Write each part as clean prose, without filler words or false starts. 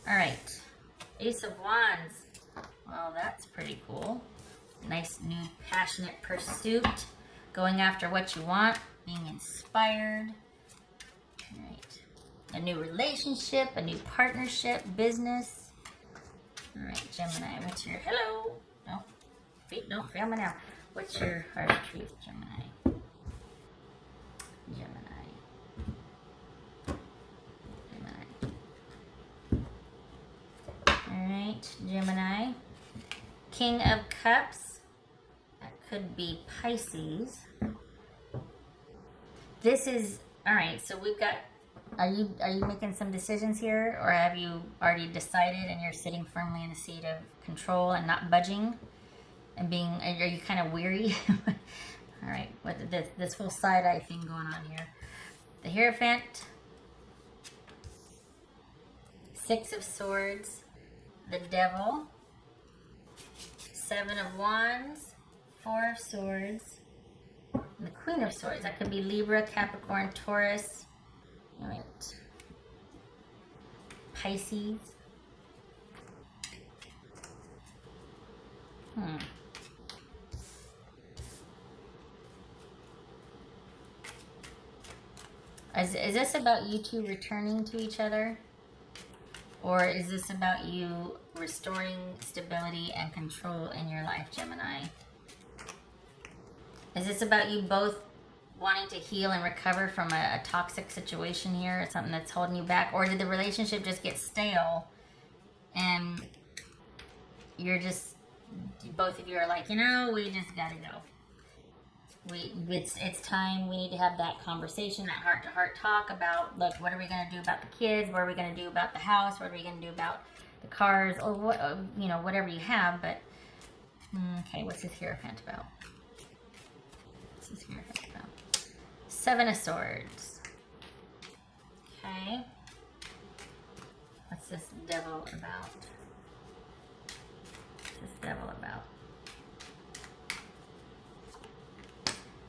All right. Ace of Wands. Well, that's pretty cool. Nice new passionate pursuit. Going after what you want. Being inspired. All right. A new relationship, a new partnership, business. All right, Gemini, what's your, hello? No, feet don't fail me now. What's your heart of truth, Gemini? Gemini. All right, Gemini. King of Cups. That could be Pisces. This is, all right, so we've got, are you making some decisions here, or have you already decided and you're sitting firmly in the seat of control and not budging and being, are you kind of weary? All right, what this whole side-eye thing going on here. The Hierophant, Six of Swords, the Devil, Seven of Wands, Four of Swords, and the Queen of Swords. That could be Libra, Capricorn, Taurus. All right. Pisces. Is this about you two returning to each other? Or is this about you restoring stability and control in your life, Gemini? Is this about you both wanting to heal and recover from a toxic situation here, or something that's holding you back? Or did the relationship just get stale and you're just, both of you are like, you know, we just gotta go. It's time. We need to have that conversation, that heart-to-heart talk about, look, what are we gonna do about the kids? What are we gonna do about the house? What are we gonna do about the cars? Or what, you know, whatever you have. But okay, what's this Hierophant about? What's this Hierophant about? Seven of Swords. Okay. What's this Devil about? What's this Devil about?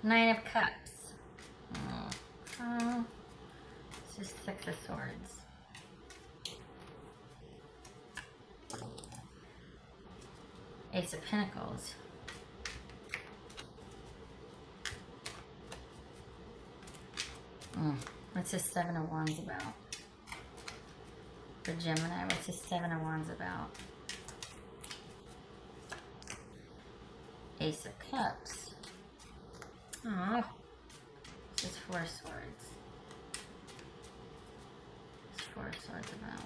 Nine of Cups. It's just Six of Swords. Ace of Pentacles. What's this Seven of Wands about? For Gemini, what's this Seven of Wands about? Ace of Cups. Oh, this is Four of Swords. What's Four of Swords about?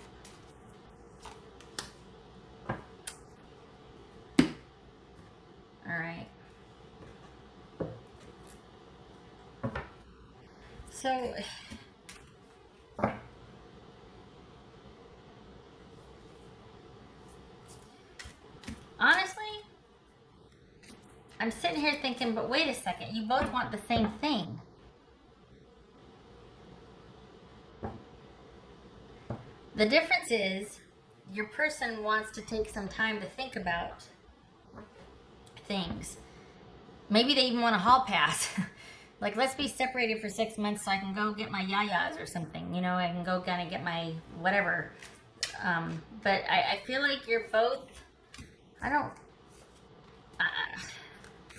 All right. So, honestly, I'm sitting here thinking, but wait a second, you both want the same thing. The difference is, your person wants to take some time to think about things. Maybe they even want a hall pass. Like, let's be separated for 6 months so I can go get my yayas or something. You know, I can go kind of get my whatever. But I feel like you're both,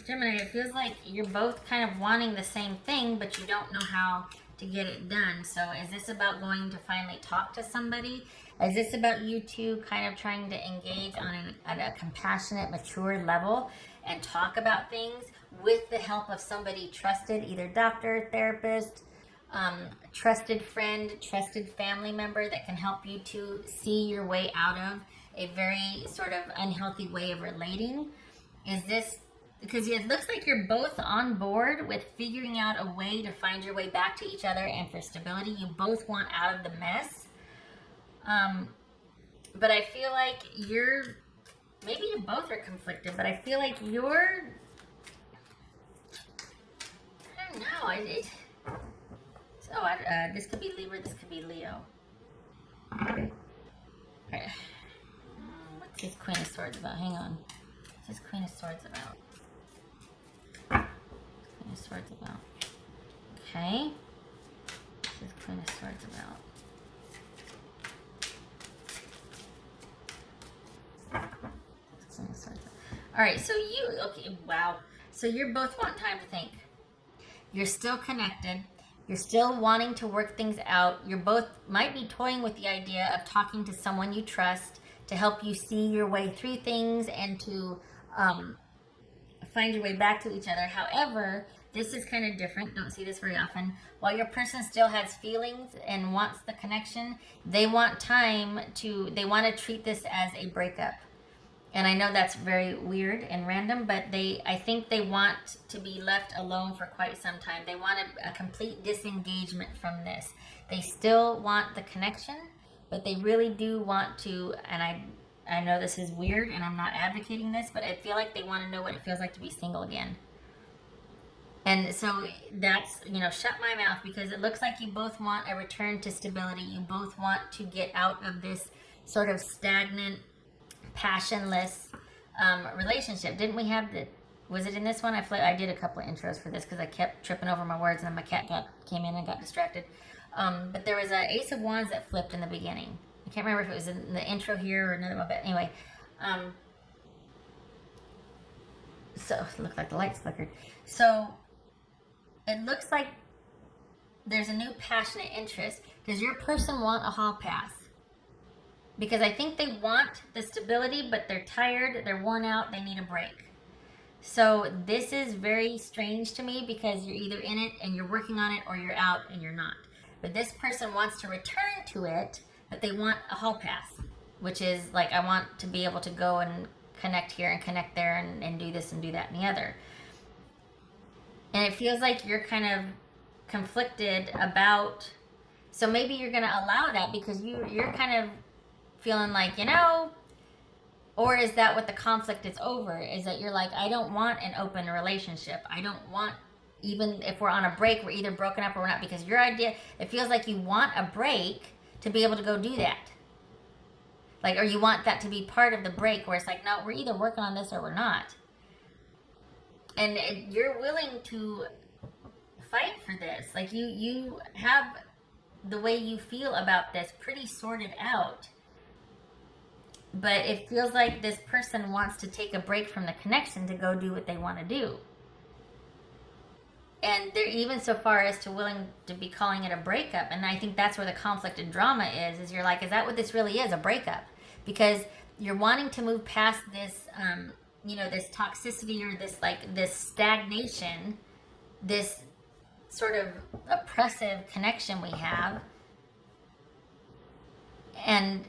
Gemini, it feels like you're both kind of wanting the same thing, but you don't know how to get it done. So is this about going to finally talk to somebody? Is this about you two kind of trying to engage at a compassionate, mature level and talk about things with the help of somebody trusted, either doctor, therapist, trusted friend, trusted family member that can help you to see your way out of a very sort of unhealthy way of relating? Is this, because it looks like you're both on board with figuring out a way to find your way back to each other and for stability. You both want out of the mess. But I feel like maybe you both are conflicted, but I feel like I don't know. This could be Libra, this could be Leo. Okay. What's this Queen of Swords about? Hang on. What's this Queen of Swords about? Queen of Swords about. Okay. What's this Queen of Swords about? All right, so okay, wow. So you're both want time to think. You're still connected. You're still wanting to work things out. You're both might be toying with the idea of talking to someone you trust to help you see your way through things and to find your way back to each other. However, this is kind of different. Don't see this very often. While your person still has feelings and wants the connection, they want they want to treat this as a breakup. And I know that's very weird and random, but I think they want to be left alone for quite some time. They want a complete disengagement from this. They still want the connection, but they really do want to, and I know this is weird and I'm not advocating this, but I feel like they want to know what it feels like to be single again. And so that's, shut my mouth, because it looks like you both want a return to stability. You both want to get out of this sort of stagnant, passionless relationship. Didn't we have was it in this one? I did a couple of intros for this because I kept tripping over my words and then my cat came in and got distracted. But there was an Ace of Wands that flipped in the beginning. I can't remember if it was in the intro here or another one, but anyway. So it looked like the lights flickered. So it looks like there's a new passionate interest. Does your person want a hall pass? Because I think they want the stability, but they're tired, they're worn out, they need a break. So this is very strange to me, because you're either in it and you're working on it, or you're out and you're not. But this person wants to return to it, but they want a hall pass, which is like, I want to be able to go and connect here and connect there and do this and do that and the other. And it feels like you're kind of conflicted about, so maybe you're going to allow that because you're kind of feeling like, or is that what the conflict is over? Is that you're like, I don't want an open relationship. I don't want, even if we're on a break, we're either broken up or we're not, because your idea, it feels like you want a break to be able to go do that. Like, or you want that to be part of the break where it's like, no, we're either working on this or we're not. And you're willing to fight for this. Like, you have the way you feel about this pretty sorted out. But it feels like this person wants to take a break from the connection to go do what they want to do. And they're even so far as to willing to be calling it a breakup. And I think that's where the conflict and drama is you're like, is that what this really is, a breakup? Because you're wanting to move past this, this toxicity or this stagnation, this sort of oppressive connection we have, and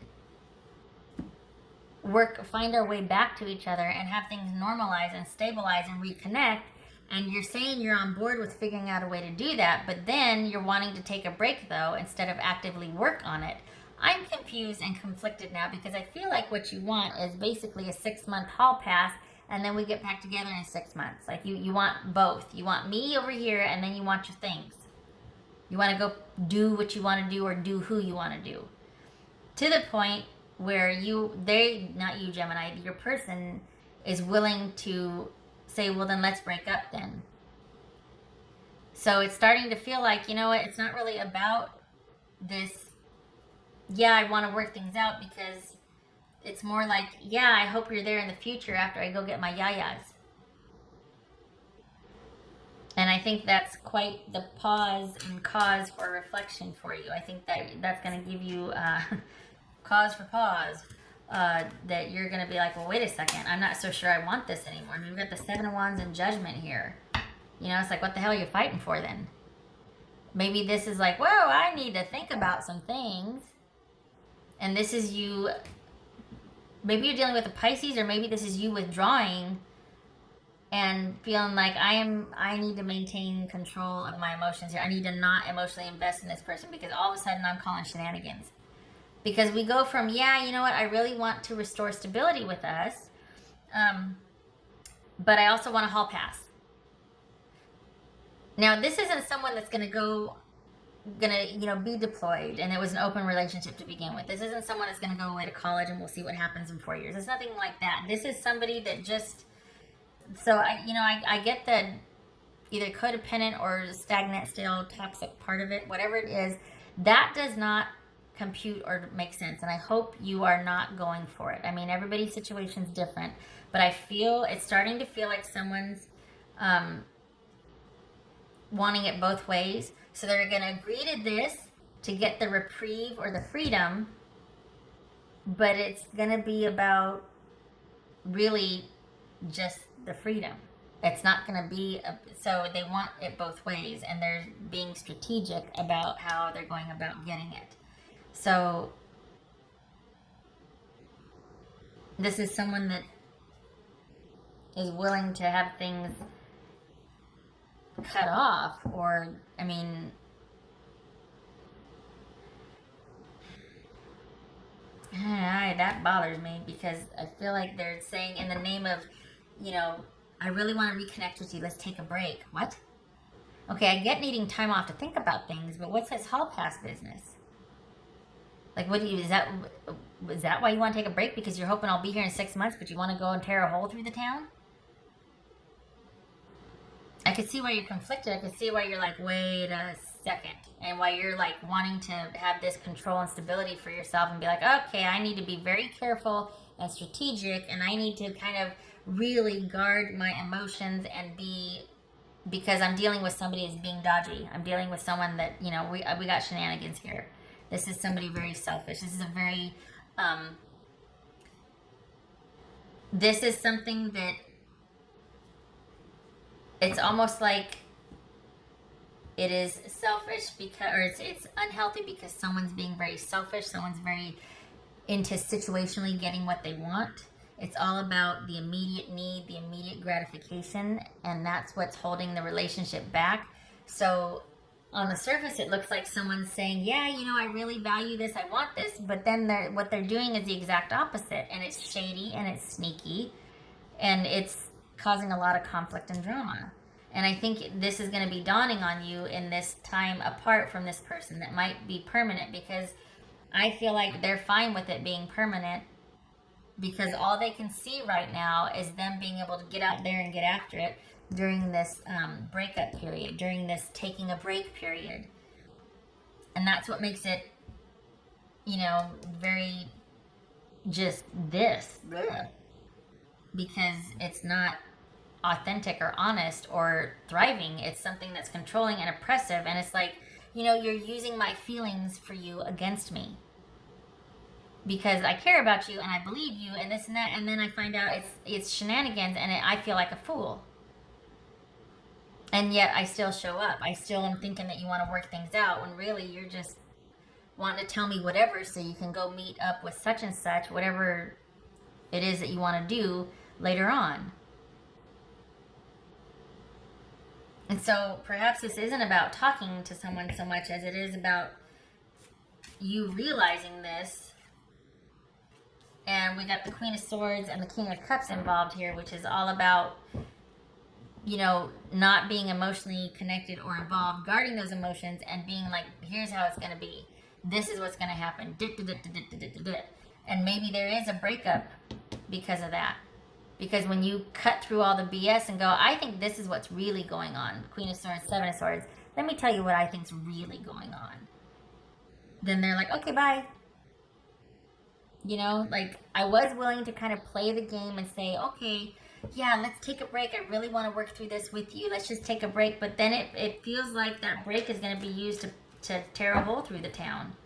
find our way back to each other and have things normalize and stabilize and reconnect. And you're saying you're on board with figuring out a way to do that, but then you're wanting to take a break, though, instead of actively work on it. I'm confused and conflicted now, because I feel like what you want is basically a 6-month hall pass, and then we get back together in 6 months. Like, you want both. You want me over here, and then you want your things. You want to go do what you want to do, or do who you want to do. To the point where not you, Gemini, your person is willing to say, well, then let's break up then. So it's starting to feel like, it's not really about this, I want to work things out, because it's more like, I hope you're there in the future after I go get my yayas. And I think that's quite the pause and cause for reflection for you. I think that's going to give you cause for pause. That you're going to be like, well, wait a second, I'm not so sure I want this anymore. I mean, we've got the 7 of Wands and Judgment here. It's like, what the hell are you fighting for then? Maybe this is like, whoa, I need to think about some things. And this is you, maybe you're dealing with a Pisces, or maybe this is you withdrawing and feeling like I need to maintain control of my emotions here. I need to not emotionally invest in this person, because all of a sudden I'm calling shenanigans. Because we go from, I really want to restore stability with us, but I also want a hall pass. Now, this isn't someone that's going to be deployed, and it was an open relationship to begin with. This isn't someone that's going to go away to college and we'll see what happens in 4 years. It's nothing like that. This is somebody that just, so I get the either codependent or stagnant, still toxic part of it, whatever it is, that does not compute or make sense. And I hope you are not going for it. I mean, everybody's situation's different, but I feel it's starting to feel like someone's wanting it both ways. So they're going to agree to this to get the reprieve or the freedom, but it's going to be about really just the freedom. It's not going to be, so they want it both ways, and they're being strategic about how they're going about getting it. So this is someone that is willing to have things cut off, or, I mean, that bothers me, because I feel like they're saying in the name of, you know, I really want to reconnect with you. Let's take a break. What? Okay, I get needing time off to think about things, but what's this hall pass business? Like, what do you, is that why you want to take a break? Because you're hoping I'll be here in 6 months, but you want to go and tear a hole through the town? I could see why you're conflicted. I could see why you're like, wait a second. And why you're like wanting to have this control and stability for yourself and be like, okay, I need to be very careful and strategic, and I need to kind of really guard my emotions and because I'm dealing with somebody who's being dodgy. I'm dealing with someone that, you know, we got shenanigans here. This is somebody very selfish. This is a very, this is something that it's almost like it is selfish because, or it's unhealthy because someone's being very selfish. Someone's very into situationally getting what they want. It's all about the immediate need, the immediate gratification, and that's what's holding the relationship back. So on the surface, it looks like someone's saying, yeah, you know, I really value this, I want this, but then what they're doing is the exact opposite, and it's shady, and it's sneaky, and it's causing a lot of conflict and drama. And I think this is going to be dawning on you in this time apart from this person that might be permanent, because I feel like they're fine with it being permanent, because all they can see right now is them being able to get out there and get after it during this breakup period, during this taking a break period. And that's what makes it, you know, very just this. Bleh. Because it's not authentic or honest or thriving. It's something that's controlling and oppressive. And it's like, you know, you're using my feelings for you against me, because I care about you and I believe you and this and that, and then I find out it's shenanigans, and I feel like a fool. And yet I still show up. I still am thinking that you want to work things out, when really you're just wanting to tell me whatever so you can go meet up with such and such, whatever it is that you want to do later on. And so perhaps this isn't about talking to someone so much as it is about you realizing this. And we got the Queen of Swords and the King of Cups involved here, which is all about, you know, not being emotionally connected or involved, guarding those emotions and being like, here's how it's going to be. This is what's going to happen. And maybe there is a breakup because of that. Because when you cut through all the BS and go, I think this is what's really going on, Queen of Swords, Seven of Swords, let me tell you what I think's really going on. Then they're like, okay, bye. You know, like, I was willing to kind of play the game and say, okay, yeah, let's take a break. I really want to work through this with you. Let's just take a break. But then it feels like that break is going to be used to tear a hole through the town.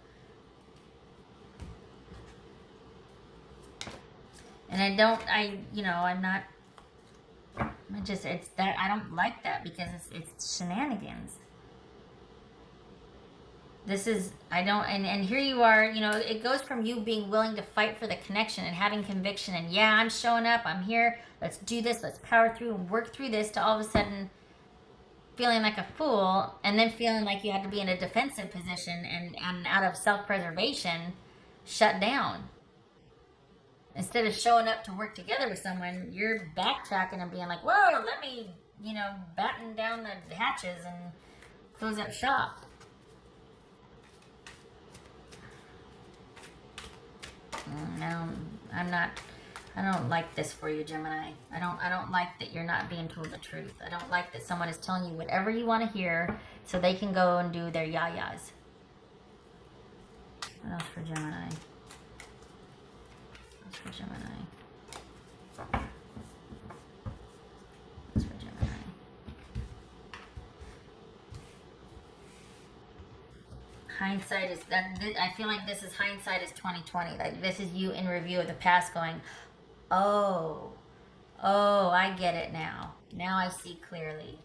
And I don't like that, because it's shenanigans. And here you are, you know, it goes from you being willing to fight for the connection and having conviction and, yeah, I'm showing up, I'm here, let's do this, let's power through and work through this, to all of a sudden feeling like a fool, and then feeling like you had to be in a defensive position and out of self-preservation, shut down. Instead of showing up to work together with someone, you're backtracking and being like, whoa, let me, you know, batten down the hatches and close up shop. No, I don't like this for you, Gemini. I don't like that you're not being told the truth. I don't like that someone is telling you whatever you want to hear so they can go and do their yayas. What else for Gemini? What's for Gemini? What's for Gemini? Hindsight is that. I feel like this is hindsight is 2020. Like this is you in review of the past, going, oh, I get it now. Now I see clearly.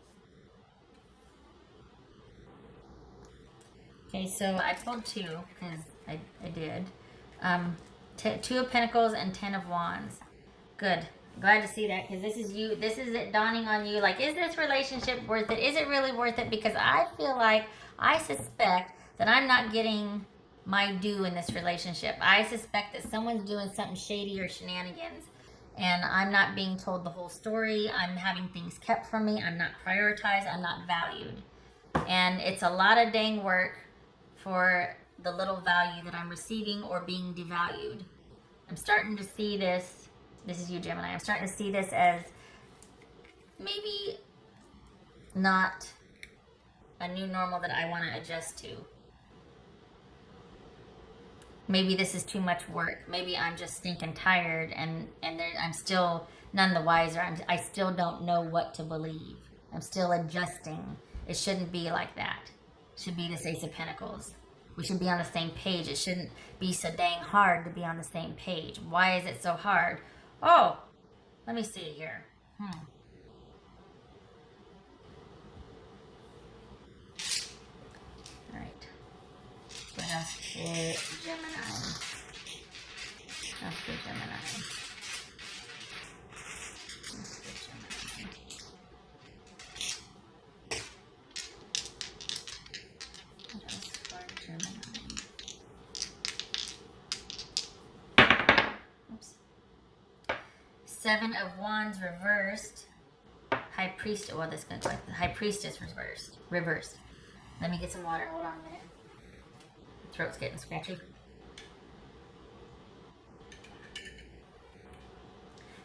Okay, so I pulled two because I did. Two of Pentacles and 10 of Wands. Good. Glad to see that, because this is you. This is it dawning on you. Like, is this relationship worth it? Is it really worth it? Because I feel like, I suspect that I'm not getting my due in this relationship. I suspect that someone's doing something shady or shenanigans, and I'm not being told the whole story. I'm having things kept from me. I'm not prioritized. I'm not valued. And it's a lot of dang work for the little value that I'm receiving or being devalued. I'm starting to see this. This is you, Gemini. I'm starting to see this as maybe not a new normal that I want to adjust to. Maybe this is too much work. Maybe I'm just stinking tired, and I'm still none the wiser. I still don't know what to believe. I'm still adjusting. It shouldn't be like that. It should be this Ace of Pentacles. We should be on the same page. It shouldn't be so dang hard to be on the same page. Why is it so hard? Oh, let me see here. All right. What else for Gemini? That's for Gemini. That's for Gemini. What else for Gemini? Oops. Seven of Wands reversed. High Priest. Well, this is going to go like the High Priestess reversed. Reversed. Let me get some water. Hold on a minute. Throat's getting scratchy.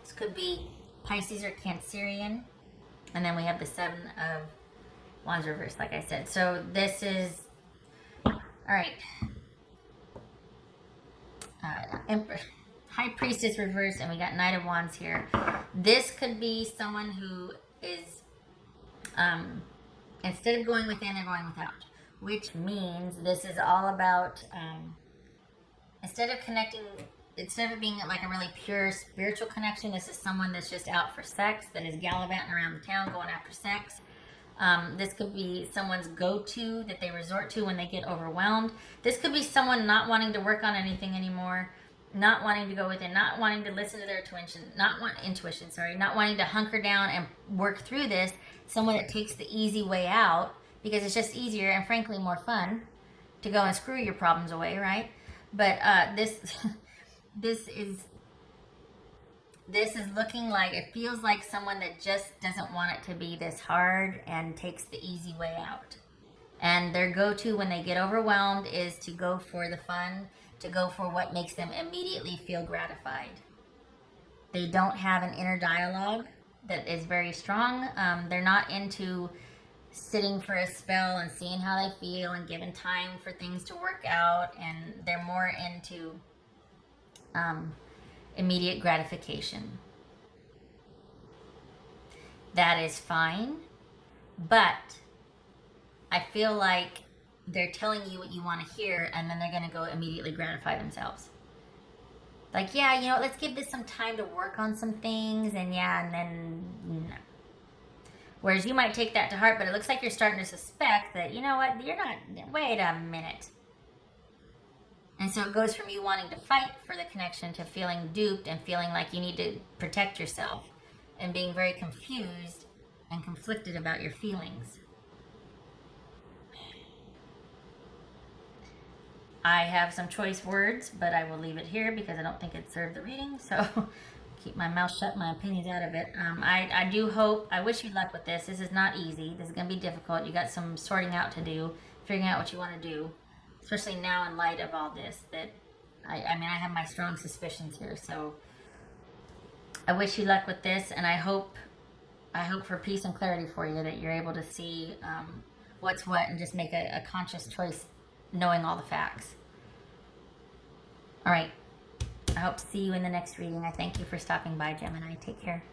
This could be Pisces or Cancerian. And then we have the Seven of Wands reversed, like I said. So this is... Alright. Emperor. High Priestess reversed, and we got Knight of Wands here. This could be someone who is... instead of going within, they're going without. Which means this is all about, instead of it being like a really pure spiritual connection, this is someone that's just out for sex, that is gallivanting around the town going after sex. This could be someone's go-to that they resort to when they get overwhelmed. This could be someone not wanting to work on anything anymore, not wanting to go within, not wanting to listen to their intuition, not wanting to hunker down and work through this. Someone that takes the easy way out, because it's just easier and frankly more fun to go and screw your problems away, right? But this is looking like, it feels like someone that just doesn't want it to be this hard and takes the easy way out. And their go-to when they get overwhelmed is to go for the fun, to go for what makes them immediately feel gratified. They don't have an inner dialogue that is very strong. They're not into sitting for a spell and seeing how they feel and giving time for things to work out, and they're more into immediate gratification. That is fine, but I feel like they're telling you what you want to hear, and then they're going to go immediately gratify themselves. Like, yeah, you know, let's give this some time to work on some things, and then no. Whereas you might take that to heart, but it looks like you're starting to suspect that, you know what, you're not, wait a minute. And so it goes from you wanting to fight for the connection to feeling duped and feeling like you need to protect yourself and being very confused and conflicted about your feelings. I have some choice words, but I will leave it here because I don't think it served the reading. So keep my mouth shut, my opinions out of it. I do hope, I wish you luck with this. This is not easy. This is going to be difficult. You got some sorting out to do, figuring out what you want to do, especially now in light of all this. That I have my strong suspicions here. So I wish you luck with this, and I hope for peace and clarity for you, that you're able to see what's what and just make a conscious choice knowing all the facts. All right. I hope to see you in the next reading. I thank you for stopping by, Gemini. Take care.